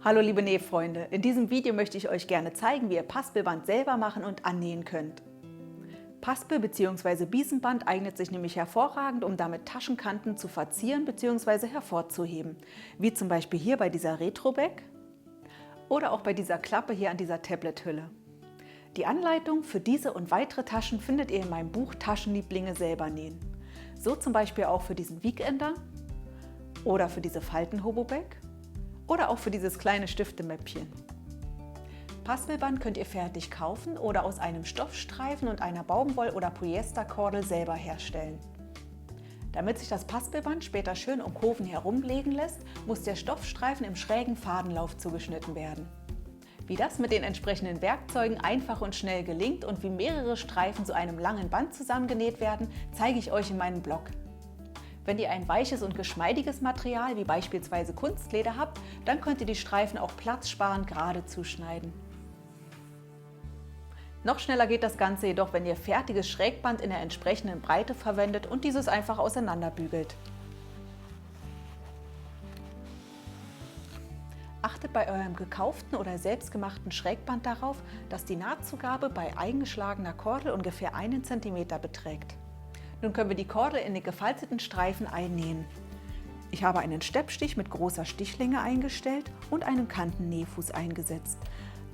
Hallo liebe Nähfreunde, in diesem Video möchte ich euch gerne zeigen, wie ihr Paspelband selber machen und annähen könnt. Paspel bzw. Biesenband eignet sich nämlich hervorragend, um damit Taschenkanten zu verzieren bzw. hervorzuheben, wie zum Beispiel hier bei dieser Retro-Bag oder auch bei dieser Klappe hier an dieser Tablet-Hülle. Die Anleitung für diese und weitere Taschen findet ihr in meinem Buch Taschenlieblinge selber nähen. So zum Beispiel auch für diesen Weekender oder für diese Falten-Hobo-Bag oder auch für dieses kleine Stiftemäppchen. Paspelband könnt ihr fertig kaufen oder aus einem Stoffstreifen und einer Baumwoll- oder Polyesterkordel selber herstellen. Damit sich das Paspelband später schön um Kurven herumlegen lässt, muss der Stoffstreifen im schrägen Fadenlauf zugeschnitten werden. Wie das mit den entsprechenden Werkzeugen einfach und schnell gelingt und wie mehrere Streifen zu einem langen Band zusammengenäht werden, zeige ich euch in meinem Blog. Wenn ihr ein weiches und geschmeidiges Material wie beispielsweise Kunstleder habt, dann könnt ihr die Streifen auch platzsparend gerade zuschneiden. Noch schneller geht das Ganze jedoch, wenn ihr fertiges Schrägband in der entsprechenden Breite verwendet und dieses einfach auseinanderbügelt. Achtet bei eurem gekauften oder selbstgemachten Schrägband darauf, dass die Nahtzugabe bei eingeschlagener Kordel ungefähr 1 cm beträgt. Nun können wir die Kordel in den gefalteten Streifen einnähen. Ich habe einen Steppstich mit großer Stichlänge eingestellt und einen Kantennähfuß eingesetzt.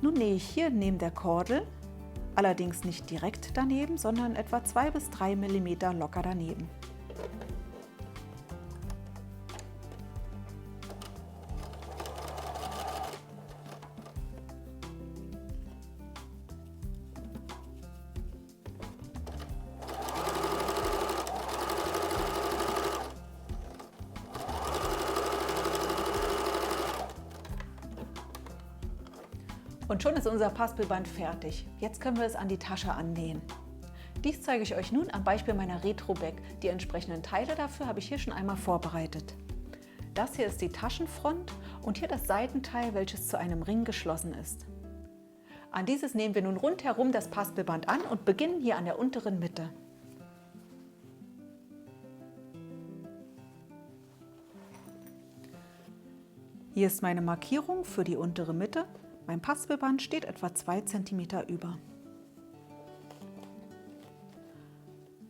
Nun nähe ich hier neben der Kordel, allerdings nicht direkt daneben, sondern etwa 2 bis 3 mm locker daneben. Und schon ist unser Paspelband fertig. Jetzt können wir es an die Tasche annähen. Dies zeige ich euch nun am Beispiel meiner Retro-Bag. Die entsprechenden Teile dafür habe ich hier schon einmal vorbereitet. Das hier ist die Taschenfront und hier das Seitenteil, welches zu einem Ring geschlossen ist. An dieses nähen wir nun rundherum das Paspelband an und beginnen hier an der unteren Mitte. Hier ist meine Markierung für die untere Mitte. Mein Paspelband steht etwa 2 cm über.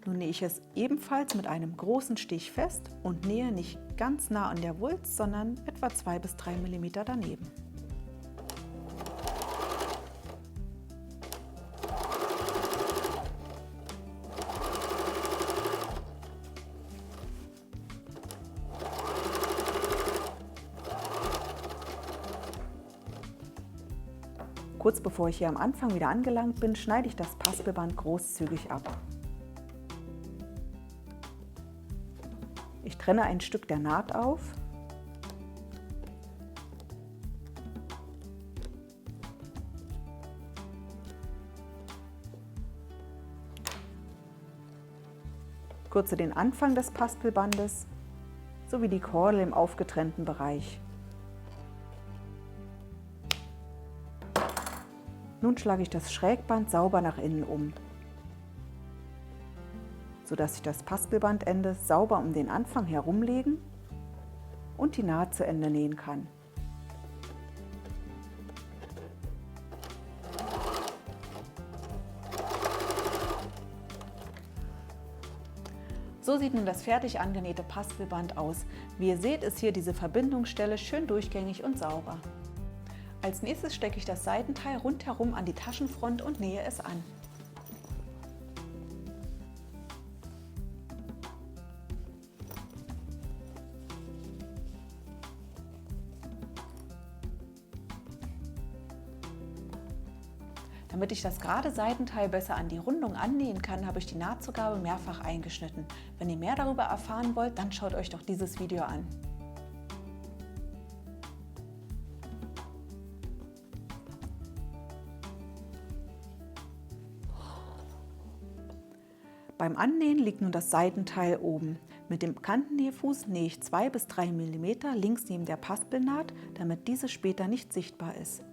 Nun nähe ich es ebenfalls mit einem großen Stich fest und nähe nicht ganz nah an der Wulst, sondern etwa 2 bis 3 mm daneben. Kurz bevor ich hier am Anfang wieder angelangt bin, schneide ich das Paspelband großzügig ab. Ich trenne ein Stück der Naht auf . Kürze den Anfang des Paspelbandes sowie die Kordel im aufgetrennten Bereich. Nun schlage ich das Schrägband sauber nach innen um, sodass ich das Paspelbandende sauber um den Anfang herumlegen und die Naht zu Ende nähen kann. So sieht nun das fertig angenähte Paspelband aus. Wie ihr seht, ist hier diese Verbindungsstelle schön durchgängig und sauber. Als nächstes stecke ich das Seitenteil rundherum an die Taschenfront und nähe es an. Damit ich das gerade Seitenteil besser an die Rundung annähen kann, habe ich die Nahtzugabe mehrfach eingeschnitten. Wenn ihr mehr darüber erfahren wollt, dann schaut euch doch dieses Video an. Beim Annähen liegt nun das Seitenteil oben. Mit dem Kantennähfuß nähe ich 2 bis 3 mm links neben der Paspelnaht, damit diese später nicht sichtbar ist.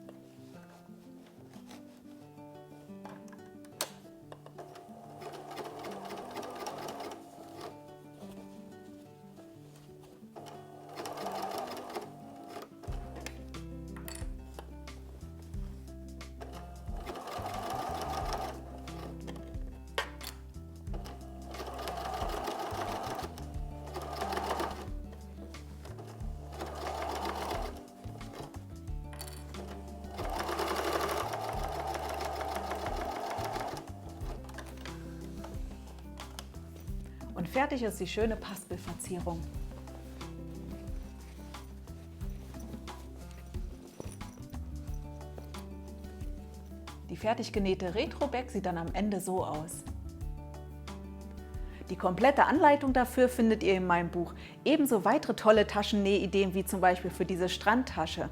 Und fertig ist die schöne Paspelverzierung. Die fertig genähte Retro-Bag sieht dann am Ende so aus. Die komplette Anleitung dafür findet ihr in meinem Buch. Ebenso weitere tolle Taschennähideen wie zum Beispiel für diese Strandtasche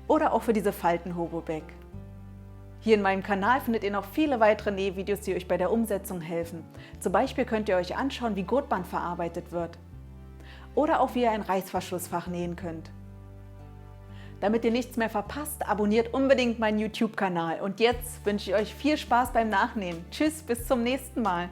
oder auch für diese Falten-Hobo-Bag. Hier in meinem Kanal findet ihr noch viele weitere Nähvideos, die euch bei der Umsetzung helfen. Zum Beispiel könnt ihr euch anschauen, wie Gurtband verarbeitet wird. Oder auch wie ihr ein Reißverschlussfach nähen könnt. Damit ihr nichts mehr verpasst, abonniert unbedingt meinen YouTube-Kanal. Und jetzt wünsche ich euch viel Spaß beim Nachnähen. Tschüss, bis zum nächsten Mal.